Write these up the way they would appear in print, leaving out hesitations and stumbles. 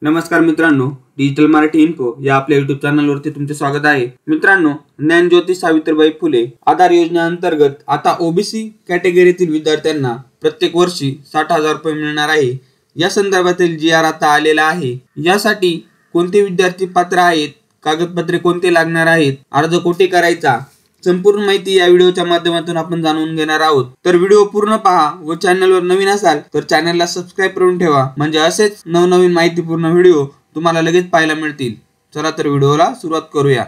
नमस्कार मित्रांनो, digital Marathi info या आपल्या युट्यूब चॅनलवरती तुमचे स्वागत आहे। मित्रांनो, ज्ञानज्योती सावित्रीबाई फुले आधार योजनेअंतर्गत आता ओबीसी कॅटेगरीतील विद्यार्थ्यांना प्रत्येक वर्षी 60,000 रुपये मिळणार आहे। या संदर्भातील जी.आर. आता आलेला आहे। यासाठी कोणते विद्यार्थी पात्र आहेत, कागदपत्रे कोणते लागणार आहेत, अर्ज कुठे करायचा, संपूर्ण माहिती या व्हिडिओच्या माध्यमातून आपण जाणून घेणार आहोत। तर व्हिडिओ पूर्ण पहा व चॅनलवर नवीन असाल तर चॅनलला सबस्क्राइब करून ठेवा, म्हणजे असेच नवनवीन माहितीपूर्ण व्हिडिओ तुम्हाला लगेच पाहायला मिळतील। चला तर व्हिडिओला सुरुवात करूया।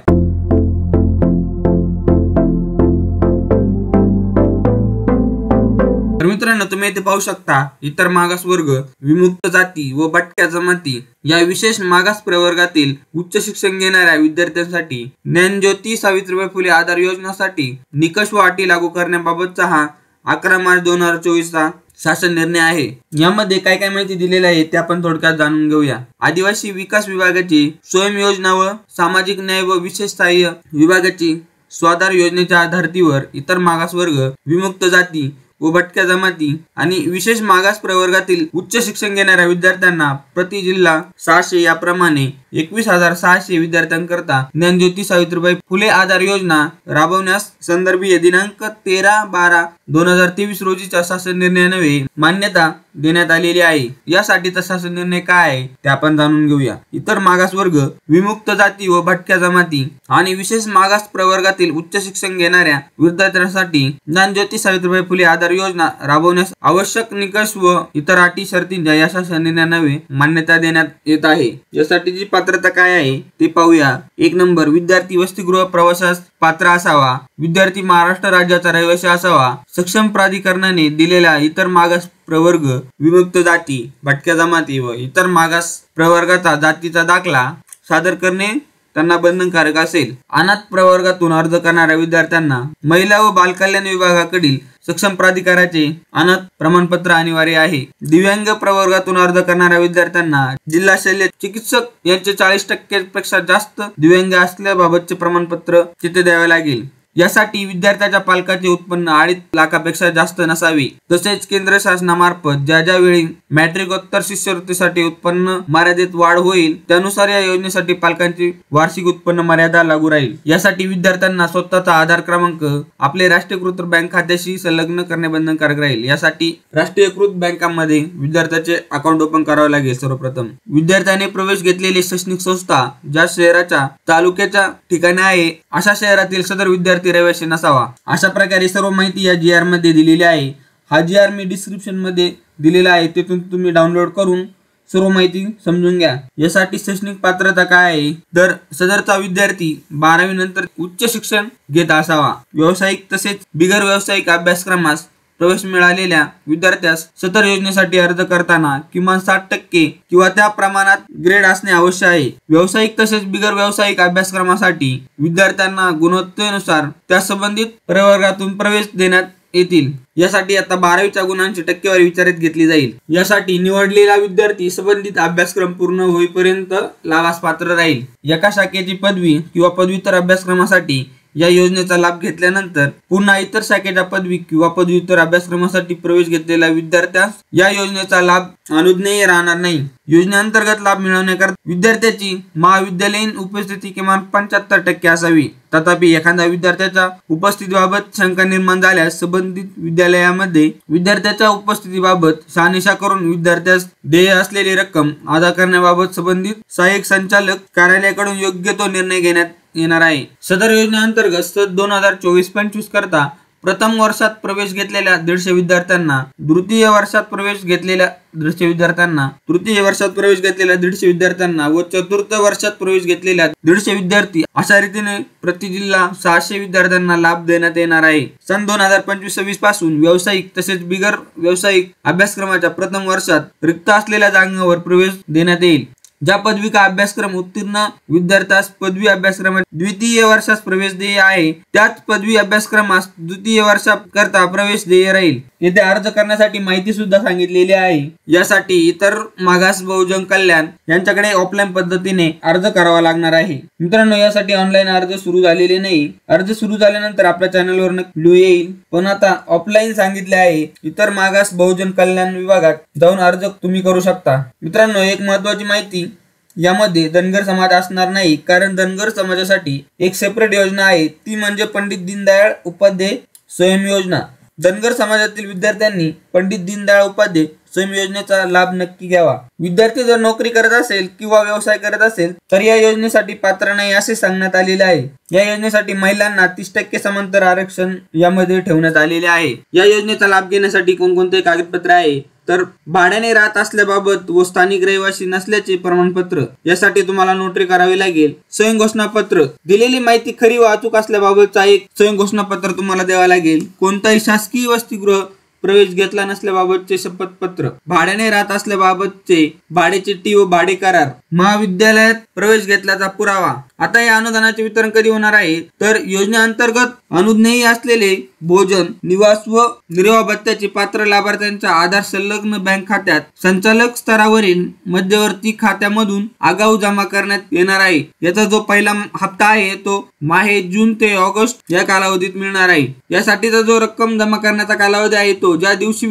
तर मित्रांनो, तुम्ही इथे पाहू शकता इतर मागास वर्ग, विमुक्त जाती व भटक्या जमाती या विशेष मागास प्रवर्गातील उच्च शिक्षण घेणाऱ्या विद्यार्थ्यांसाठी ज्ञानज्योती सावित्रीबाई फुले आधार योजनेसाठी निकष व अटी लागू करण्याबाबतचा हा 11 मार्च 2024 चा शासन निर्णय आहे। यामध्ये काय काय माहिती दिलेली आहे ते आपण थोडक्यात जाणून घेऊया। आदिवासी विकास विभागाची स्वयं योजना व सामाजिक न्याय व विशेष सहाय्य विभागाची स्वाधार योजनेच्या धर्तीवर इतर मागास वर्ग, विमुक्त जाती व भटक्या जमाती आणि विशेष मागास प्रवर्गातील उच्च शिक्षण घेणाऱ्या विद्यार्थ्यांना प्रति जिल्हा 600 याप्रमाणे 21,600 विद्यार्थ्यांकरता ज्ञानज्योती सावित्रीबाई फुले आधार योजना राबवण्यास संदर्भीय दिनांक 13/12/2023 रोजीच्या शासन निर्णयाने मान्यता देण्यात आलेली आहे। यासाठीचा शासन निर्णय काय आहे ते आपण जाणून घेऊया। इतर मागास वर्ग, विमुक्त जाती व भटक्या जमाती आणि विशेष मागास प्रवर्गातील उच्च शिक्षण घेणाऱ्या विद्यार्थ्यांसाठी ज्ञानज्योती सावित्रीबाई फुले आधार योजना राबवण्यास आवश्यक निकष व इतर अटी शर्तींच्या या शासन निर्णयाने मान्यता देण्यात येत आहे। यासाठीची पात्रता काय आहे ते पाहूया। 1 नंबर, विद्यार्थी वसतिगृह प्रवासास पात्र असावा, विद्यार्थी महाराष्ट्र राज्याचा रहिवासी असावा, सक्षम प्राधिकरणाने दिलेल्या इतर मागास प्रवर्ग, विमुक्त जाती, भटक्या जमाती व इतर मागास प्रवर्गाचा जातीचा दाखला सादर करणे त्यांना बंधनकारक असेल। अनाथ प्रवर्गातून अर्ज करणाऱ्या विद्यार्थ्यांना महिला व बालकल्याण विभागाकडील सक्षम प्राधिकाराचे अनाथ प्रमाणपत्र अनिवार्य आहे। दिव्यांग प्रवर्गातून अर्ज करणाऱ्या विद्यार्थ्यांना जिल्हा शल्य चिकित्सक यांचे 40% पेक्षा जास्त दिव्यांग असल्याबाबतचे प्रमाणपत्र तिथे द्यावे लागेल। यासाठी विद्यार्थ्याच्या पालकाचे उत्पन्न 2.5 लाखापेक्षा जास्त नसावे। तसेच केंद्र शासनामार्फत ज्या वेळी मॅट्रिकोत्तर शिष्यवृत्तीसाठी उत्पन्न मर्यादेत वाढ होईल त्यानुसार या योजनेसाठी पालकांची वार्षिक उत्पन्न मर्यादा लागू राहील। यासाठी विद्यार्थ्यांना स्वतःचा आधार क्रमांक आपले राष्ट्रीयकृत बँक खात्याशी संलग्न करणे बंधनकारक राहील। यासाठी राष्ट्रीयकृत बँकांमध्ये विद्यार्थ्याचे अकाउंट ओपन करावे लागेल। सर्वप्रथम विद्यार्थ्याने प्रवेश घेतलेली शैक्षणिक संस्था ज्या शहराच्या तालुक्याच्या ठिकाणी आहे अशा शहरातील सदर विद्यार्थी रहिवासी नसावा। अशा प्रकारे सर्व माहिती या जी.आर. मध्ये दिलेली आहे। हा जी.आर. मी डिस्क्रिप्शन मध्ये दिलेला आहे, तिथून तुम्ही डाउनलोड करून सर्व माहिती समजून घ्या। यासाठी शैक्षणिक पात्रता काय आहे तर सदरचा विद्यार्थी 12वी नंतर उच्च शिक्षण घेत असावा। व्यावसायिक तसेच बिगर व्यावसायिक अभ्यासक्रमास प्रवेश मिळालेल्या विद्यार्थ्यास सदर योजनेसाठी अर्ज करताना किमान 60% किंवा त्या प्रमाणात ग्रेड असणे आवश्यक आहे। व्यावसायिक तसेच बिगर व्यावसायिक अभ्यासक्रमासाठी विद्यार्थ्यांना गुणवत्तेनुसार त्या संबंधित प्रवर्गातून प्रवेश देण्यात येतील। यासाठी आता 12वीच्या गुणांची टक्केवारी विचारात घेतली जाईल। यासाठी निवडलेला विद्यार्थी संबंधित अभ्यासक्रम पूर्ण होईपर्यंत लाभास पात्र राहील। एका शाखेची पदवी किंवा पदव्युत्तर अभ्यासक्रमासाठी या योजनेचा लाभ घेतल्यानंतर पुन्हा इतर शाखेच्या पदवी किंवा पदव्युत्तर अभ्यासक्रमासाठी प्रवेश घेतलेल्या विद्यार्थ्यास या योजनेचा लाभ अनुज्ञेय राहणार नाही। योजनेअंतर्गत लाभ मिळवण्याकरता विद्यार्थ्याची महाविद्यालयीन उपस्थिती किमान 75% असावी। तथापि एखाद्या विद्यार्थ्याच्या उपस्थितीबाबत शंका निर्माण झाल्यास संबंधित विद्यालयामध्ये विद्यार्थ्याच्या उपस्थितीबाबत शहानिशा करून विद्यार्थ्यास देय असलेली रक्कम अदा करण्याबाबत संबंधित सहाय्यक संचालक कार्यालयाकडून योग्य तो निर्णय घेण्यात येणार आहे। सदर योजनेअंतर्गत 2024-25 करता प्रथम वर्षात प्रवेश घेतलेल्या 150 विद्यार्थ्यांना, द्वितीय वर्षात प्रवेश घेतलेल्या 150 विद्यार्थ्यांना, तृतीय वर्षात प्रवेश घेतलेल्या 150 विद्यार्थ्यांना व चतुर्थ वर्षात प्रवेश घेतलेल्या 150 विद्यार्थी अशा रीतीने प्रति जिल्हा 600 विद्यार्थ्यांना लाभ देण्यात येणार आहे। सन 2025-26 पासून व्यावसायिक तसेच बिगर व्यावसायिक अभ्यासक्रमाच्या प्रथम वर्षात रिक्त असलेल्या जागांवर प्रवेश देण्यात येईल। ज्या पदविका अभ्यासक्रम उत्तीर्ण विद्यार्थ्यास पदवी अभ्यासक्रमात द्वितीय वर्षास प्रवेश देय आहे त्याच पदवी अभ्यासक्रमास द्वितीय वर्षाकरता प्रवेश देय राहील। येथे अर्ज करण्यासाठी माहिती सुद्धा सांगितलेली आहे। यासाठी इतर मागास बहुजन कल्याण यांच्याकडे ऑफलाईन पद्धतीने अर्ज करावा लागणार आहे। मित्रांनो, यासाठी ऑनलाईन अर्ज सुरू झालेले नाही। अर्ज सुरू झाल्यानंतर आपल्या चॅनलवर व्हिडिओ येईल, पण आता ऑफलाईन सांगितले आहे। इतर मागास बहुजन कल्याण विभागात जाऊन अर्ज तुम्ही करू शकता। मित्रांनो, एक महत्त्वाची माहिती, यामध्ये धनगर समाज असणार नाही, कारण धनगर समाजासाठी एक सेपरेट योजना आहे, ती म्हणजे पंडित दीनदयाळ उपाध्याय स्वयं योजना. धनगर समाजातील विद्यार्थ्यांनी पंडित दीनदयाळ उपाध्याय स्वयं योजनेचा लाभ नक्की घ्यावा. विद्यार्थी जर नोकरी करत असेल किंवा व्यवसाय करत असेल तर या योजनेसाठी पात्र नाही असे सांगण्यात आलेले आहे. या योजनेसाठी महिलांना 30% समांतर आरक्षण यामध्ये ठेवण्यात आलेले आहे. या योजनेचा लाभ घेण्यासाठी कोणकोणते कागदपत्र आहे तर भाड्याने राहत असल्याबाबत व स्थानिक रहिवासी नसल्याचे प्रमाणपत्र, यासाठी तुम्हाला नोटरी करावी लागेल. स्वयं घोषणापत्र, दिलेली माहिती खरी व अचूक असल्याबाबतचा एक स्वयं घोषणापत्र तुम्हाला द्यावा लागेल. कोणताही शासकीय वसतिगृह प्रवेश घेतला नसल्याबाबतचे शपथपत्र, भाड्याने राहत असल्याबाबतचे भाडेचिठ्ठी व भाडे करार, महाविद्यालयात प्रवेश घेतल्याचा पुरावा. आता या अनुदानाचे वितरण कधी होणार आहे तर योजनेअंतर्गत अनुज्ञेय असलेले भोजन, निवास व निर्वाह भत्त्याचे पात्र लाभार्थ्यांच्या आधार संलग्न बँक खात्यात संचालक स्तरावरील मध्यवर्ती खात्यामधून आगाऊ जमा करण्यात येणार आहे. याचा जो पहिला हप्ता आहे तो माहे जून ते ऑगस्ट या कालावधीत मिळणार आहे. यासाठीचा जो रक्कम जमा करण्याचा कालावधी आहे तो ज्या दिवशी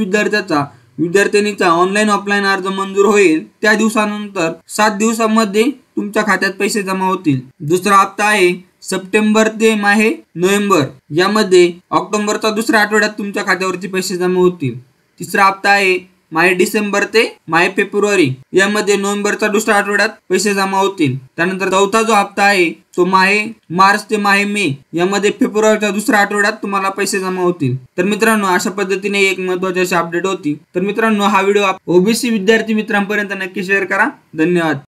विद्यार्थ्यांनीचा ऑनलाईन ऑफलाईन अर्ज मंजूर होईल त्या दिवसानंतर 7 दिवसांमध्ये तुमच्या खात्यात पैसे जमा होतील. दुसरा हप्ता आहे सप्टेंबर ते माहे नोव्हेंबर, यामध्ये ऑक्टोबरचा दुसऱ्या आठवड्यात तुमच्या खात्यावरती पैसे जमा होतील. तिसरा हप्ता आहे माहे डिसेंबर ते माहे फेब्रुवारी, यामध्ये नोव्हेंबरचा दुसऱ्या आठवड्यात पैसे जमा होतील. त्यानंतर चौथा जो हप्ता आहे तो माहे मार्च ते माहे मे, यामध्ये फेब्रुवारीच्या दुसऱ्या आठवड्यात तुम्हाला पैसे जमा होतील. तर मित्रांनो, अशा पद्धतीने एक महत्त्वाची अशी अपडेट होती. तर मित्रांनो, हा व्हिडिओ ओबीसी विद्यार्थी मित्रांपर्यंत नक्की शेअर करा. धन्यवाद.